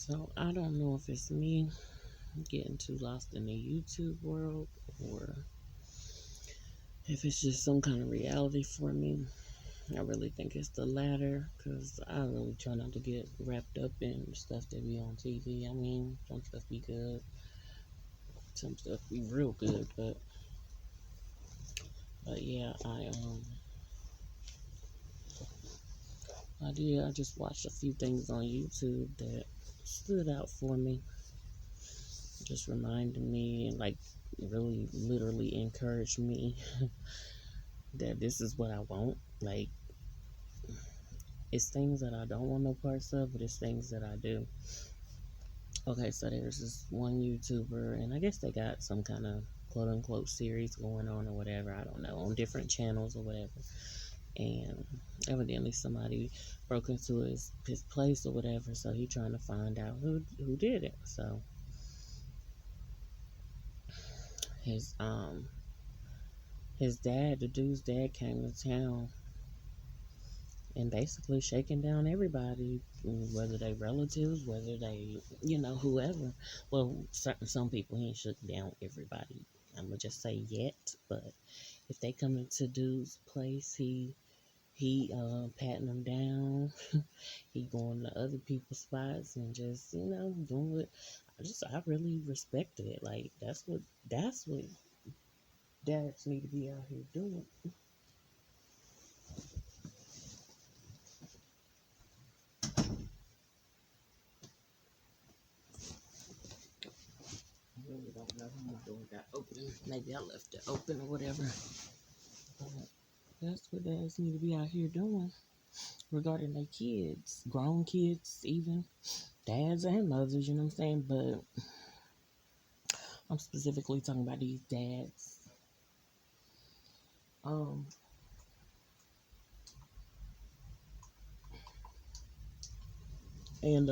So I don't know if it's me getting too lost in the YouTube world or if it's just some kind of reality for me. I really think it's the latter because I really try not to get wrapped up in stuff that be on TV. I mean, some stuff be good, some stuff be real good, but yeah, I just watched a few things on YouTube that stood out for me, just reminded me and like really literally encouraged me that this is what I want. Like, it's things that I don't want no parts of, but it's things that I do. Okay, so there's this one YouTuber, and I guess they got some kind of quote unquote series going on or whatever. I don't know, on different channels or whatever. And evidently somebody broke into his place or whatever, so he trying to find out who did it. So his um his dad, the dude's dad, came to town and basically shaking down everybody, whether they relatives, whether they, whoever. Well, some people he ain't shook down everybody. I'm gonna just say yet, but if they come into dude's place, he patting them down. He going to other people's spots and just doing what I really respected it. Like that's what dads need to be out here doing. I really don't know who my door got open. Maybe I left it open or whatever. But that's what dads need to be out here doing regarding their kids, grown kids, even dads and mothers. You know what I'm saying? But I'm specifically talking about these dads. Um, and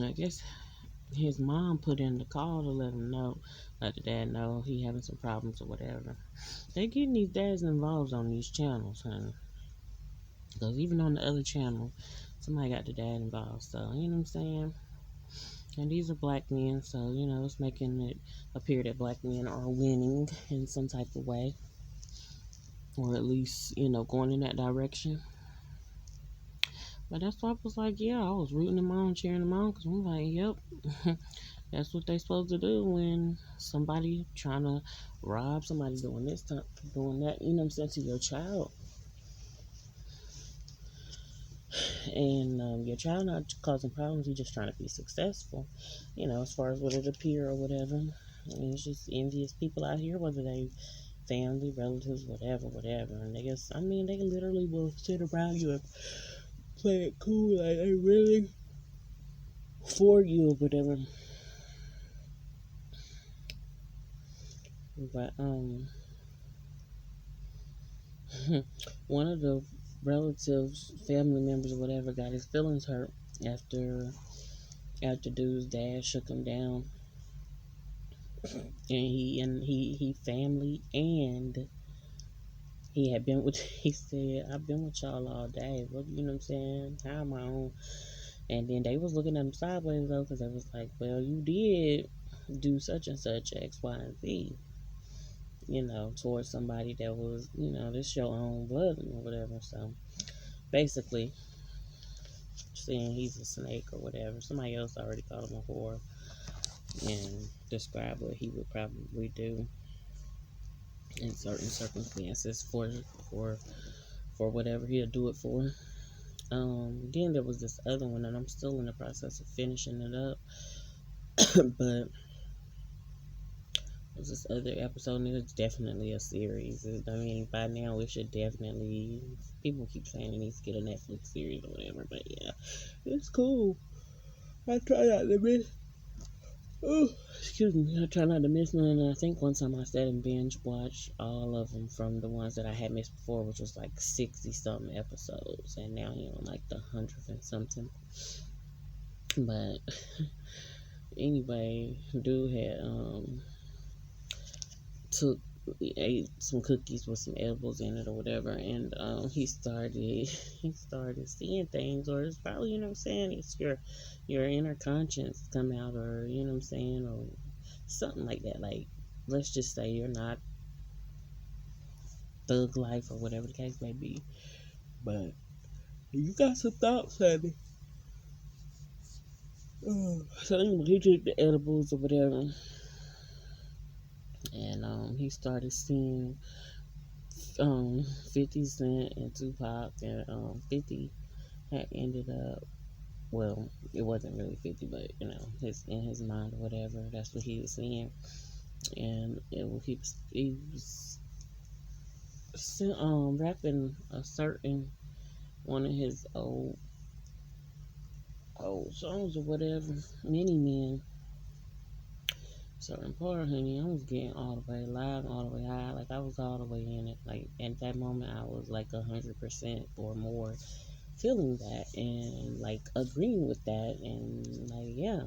I guess his mom put in the call to let him know, let the dad know he having some problems or whatever. They getting these dads involved on these channels, honey. Because even on the other channel, somebody got the dad involved. So, you know what I'm saying? And these are black men, so, it's making it appear that black men are winning in some type of way. Or at least, going in that direction. But that's why I was like, yeah, I was rooting them on, cheering them on, because I'm like, yep, that's what they supposed to do when somebody trying to rob somebody, doing this, doing that, you know what I'm saying, to your child. And your child not causing problems, he's just trying to be successful, as far as what it appear or whatever. I mean, it's just envious people out here, whether they family, relatives, whatever. And they literally will sit around you and play it cool, like they really for you or whatever. But one of the relatives, family members, or whatever, got his feelings hurt after dude's dad shook him down, and he family, and he had been with. He said, "I've been with y'all all day. What, you know what I'm saying? How am I on?" And then they was looking at him sideways though, because they was like, "Well, you did do such and such X, Y, and Z." Towards somebody that was, this your own blood or whatever. So basically, saying he's a snake or whatever. Somebody else already called him a whore and described what he would probably do in certain circumstances for for whatever he'll do it for. Then there was this other one, and I'm still in the process of finishing it up. But there's this other episode, and it's definitely a series. I mean, by now it should definitely. People keep saying it needs to get a Netflix series or whatever, but yeah, it's cool. I try not to miss. Oh, excuse me. I try not to miss none. I think one time I sat and binge watched all of them from the ones that I had missed before, which was like 60 something episodes, and now he on like the 100th and something. But anyway, dude had took we ate some cookies with some edibles in it or whatever, and he started he started seeing things, or it's probably, you know what I'm saying, it's your inner conscience come out, or you know what I'm saying, or something like that. Like, let's just say you're not thug life or whatever the case may be, but you got some thoughts, honey. So anyway, he took the edibles or whatever, and he started seeing 50 Cent and Tupac, and 50 had ended up, well, it wasn't really 50, but you know, his in his mind or whatever, that's what he was seeing. And he was rapping a certain one of his old songs or whatever, Many Men. Certain part, honey, I was getting all the way live, all the way high, like I was all the way in it. Like at that moment, I was like 100% or more feeling that, and like agreeing with that, and like, yeah,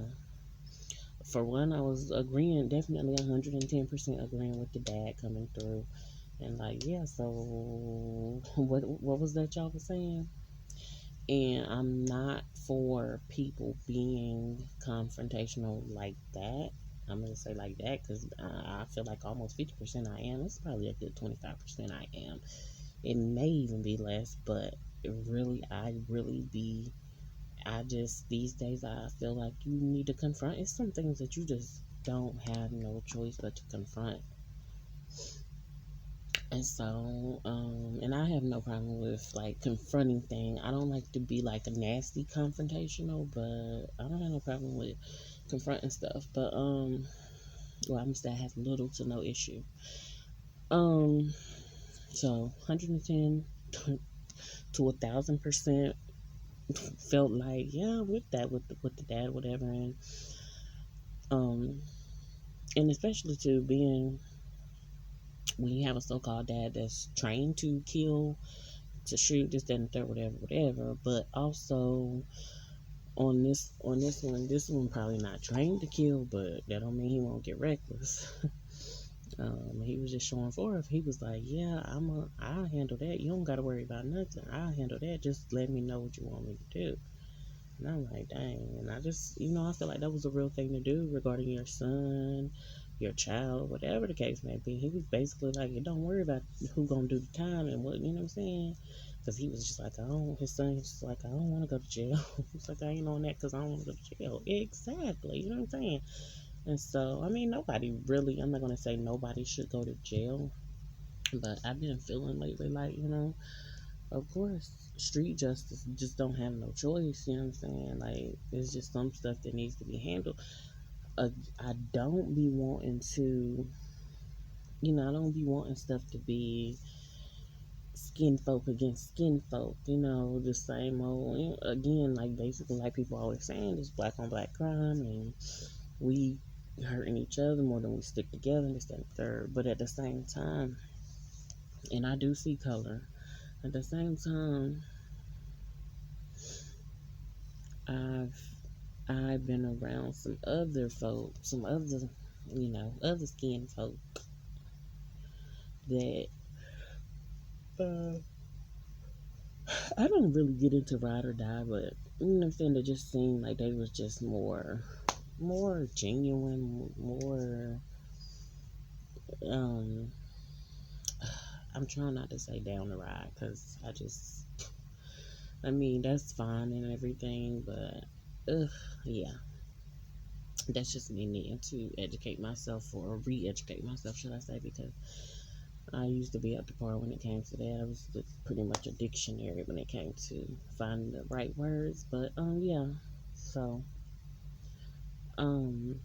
for one, I was agreeing, definitely 110% agreeing with the dad coming through, and like, yeah. So what was that y'all was saying? And I'm not for people being confrontational like that. I'm gonna say like that because I feel like almost 50% I am. It's probably a good 25% I am. It may even be less, but I really be. I just, these days, I feel like you need to confront. It's some things that you just don't have no choice but to confront. And so, and I have no problem with like confronting things. I don't like to be like a nasty confrontational, but I don't have no problem with confronting stuff. But well, I'm say I have little to no issue. Um, so 110 to 1,000% felt like, yeah, with that, with the dad, whatever, um, and especially to being, when you have a so-called dad that's trained to kill, to shoot, this, that, and the third, whatever, whatever. But also this one probably not trained to kill, but that don't mean he won't get reckless. He was just showing forth. He was like, "Yeah, I'll handle that. You don't got to worry about nothing. I'll handle that. Just let me know what you want me to do." And I'm like, dang. And I just, I feel like that was a real thing to do regarding your son, your child, whatever the case may be. He was basically like, don't worry about who gonna do the time and what, you know what I'm saying? Because he was just like, his son was just like, I don't want to go to jail. He's like, I ain't on that because I don't want to go to jail. Exactly. You know what I'm saying? And so, I mean, nobody really, I'm not going to say nobody should go to jail. But I've been feeling lately like, of course, street justice just don't have no choice. You know what I'm saying? Like, there's just some stuff that needs to be handled. I don't be wanting to, I don't be wanting stuff to be skin folk against skin folk. The same old, again, like basically, like people always saying, it's black on black crime, and we hurting each other more than we stick together, and this, that, and third. But at the same time, and I do see color. At the same time, I've I've been around some other folk, some other, other skin folk that uh, I don't really get into ride or die, but you know what I'm saying. They just seemed like they was just more genuine, more. Um, I'm trying not to say down the ride because I mean, that's fine and everything, but yeah, that's just me needing to educate myself or re-educate myself, should I say? Because I used to be up to par when it came to that. I was pretty much a dictionary when it came to finding the right words. But yeah. So um,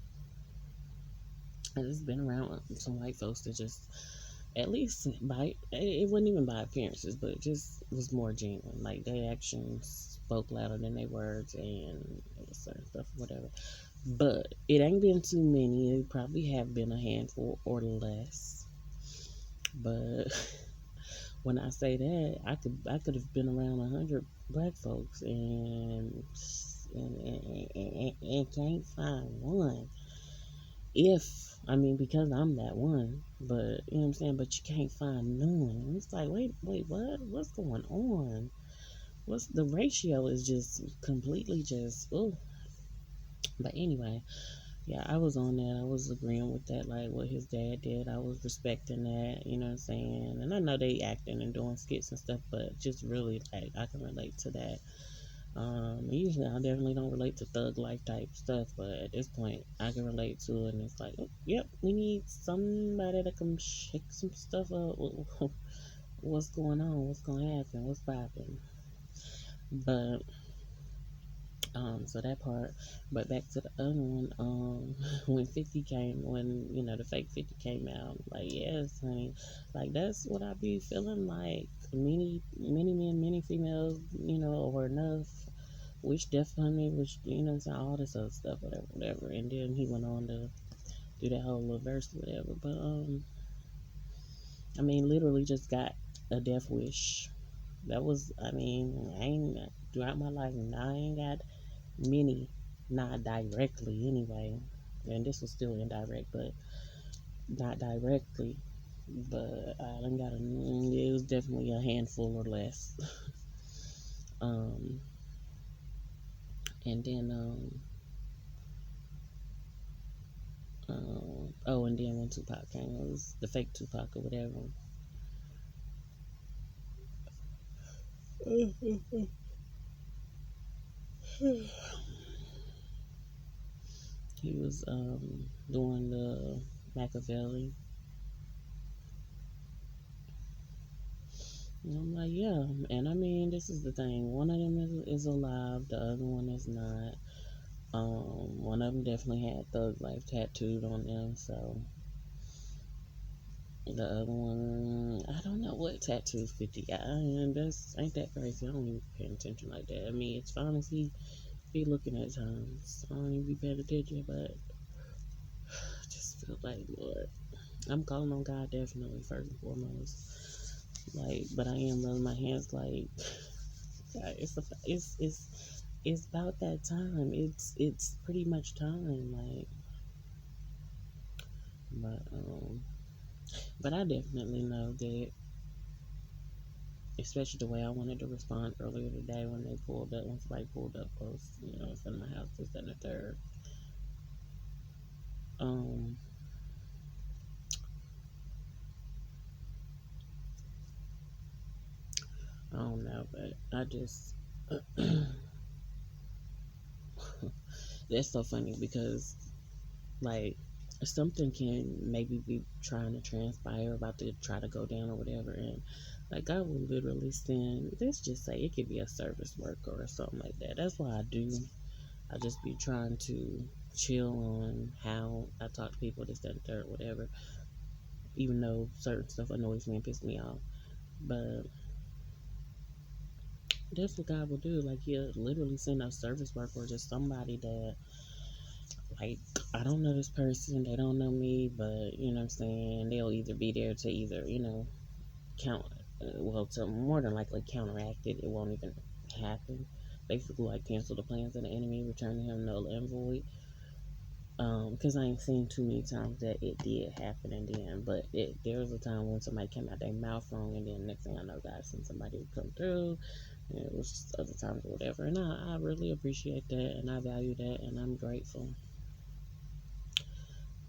I just been around some white folks that just, at least by it wasn't even by appearances, but it just was more genuine. Like their actions spoke louder than their words, and it was certain stuff, whatever. But it ain't been too many. It probably have been a handful or less. But when I say that, I could have been around 100 black folks and can't find one because I'm that one, but you know what I'm saying, but you can't find none. And it's like, wait, what? What's going on? What's the ratio is just completely just oh. But anyway, yeah, I was on that. I was agreeing with that, like what his dad did. I was respecting that, you know what I'm saying? And I know they acting and doing skits and stuff, but just really like I can relate to that. Usually I definitely don't relate to thug life type stuff, but at this point I can relate to it and it's like, oh, yep, we need somebody to come shake some stuff up. What's going on? What's gonna happen? What's popping? But so that part, but back to the other one, when 50 came, when, the fake 50 came out, like, yes, honey, like, that's what I be feeling like, many men, many females, or enough, which Def Honey, which, all this other stuff, whatever, and then he went on to do that whole little verse, whatever, but, literally just got a death wish. That was, I ain't, throughout my life, I ain't got many, not directly anyway, and this was still indirect, but not directly. But I done got it was definitely a handful or less. um, and then oh, and then when Tupac came, it was the fake Tupac or whatever. He was doing the Machiavelli. And I'm like, yeah, and this is the thing. One of them is alive, the other one is not. One of them definitely had Thug Life tattooed on them, so the other one, I don't know what tattoo 50 got. And that's ain't that crazy. I don't even pay attention like that. It's fine if he be looking at times. I don't even be paying attention, but I just feel like, Lord, I'm calling on God definitely first and foremost. Like, but I am running my hands like, God, it's about that time. It's pretty much time. Like, but but I definitely know that, especially the way I wanted to respond earlier today when they pulled up, when somebody pulled up close, in front of my house, this, that, and the third. Um, I don't know, but I just, that's so funny because, like, something can maybe be trying to transpire, about to try to go down or whatever, and like I will literally send, let's just say it could be a service worker or something like that. That's why I just be trying to chill on how I talk to people, this, that, and third, whatever, even though certain stuff annoys me and pisses me off. But that's what God will do. Like, he'll literally send a service worker or just somebody that, like, I don't know this person, they don't know me, but, what I'm saying, they'll either be there to either, count, to more than likely counteract it. It won't even happen. Basically, like, cancel the plans of the enemy, return to him null and void. Because I ain't seen too many times that it did happen, and then, but there was a time when somebody came out their mouth wrong, and then next thing I know, God sent somebody to come through, and it was just other times or whatever, and I really appreciate that, and I value that, and I'm grateful.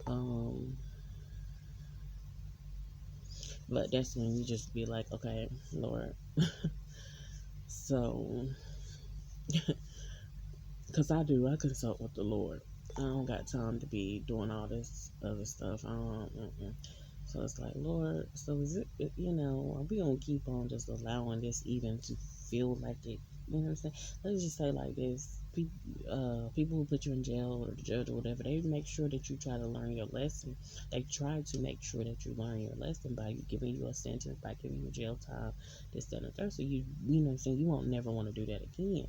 Um, but that's when you just be like, okay, Lord, so, because I consult with the Lord. I don't got time to be doing all this other stuff. I don't. So it's like, Lord, so is it, are we going to keep on just allowing this even to feel like it? You know what I'm saying? Let's just say like this. People who put you in jail or the judge or whatever, they make sure that you try to learn your lesson. They try to make sure that you learn your lesson by giving you a sentence, by giving you jail time, this, that, and the third. So you know what I'm saying? You won't never want to do that again.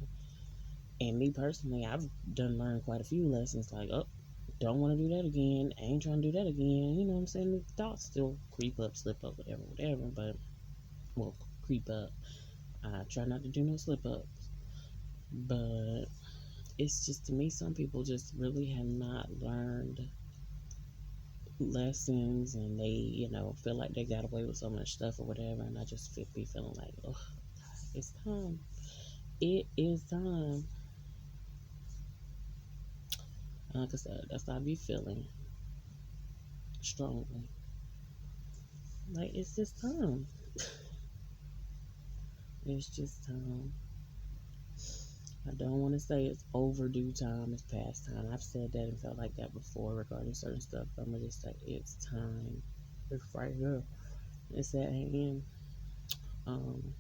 And me personally, I've done learned quite a few lessons like, oh, don't want to do that again. I ain't trying to do that again. You know what I'm saying? The thoughts still creep up, slip up, whatever. But, well, creep up. I try not to do no slip ups. But it's just, to me, some people just really have not learned lessons, and they, feel like they got away with so much stuff or whatever, and I just be feeling like, oh, it's time. It is time. Like I said, that's how I be feeling strongly. Like, it's just time. It's just time. I don't want to say it's overdue time, it's past time. I've said that and felt like that before regarding certain stuff. I'm going to just say it's time. It's right here. It's at hand. Um,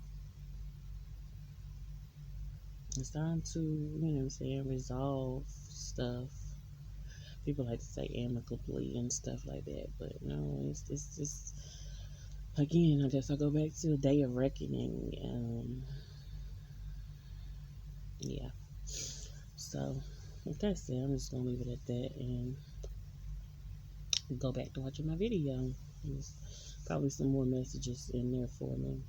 it's time to, resolve stuff. People like to say amicably and stuff like that, but no, it's just, again, I guess I go back to a day of reckoning. Yeah. So, like I said, I'm just gonna leave it at that and go back to watching my video. There's probably some more messages in there for me.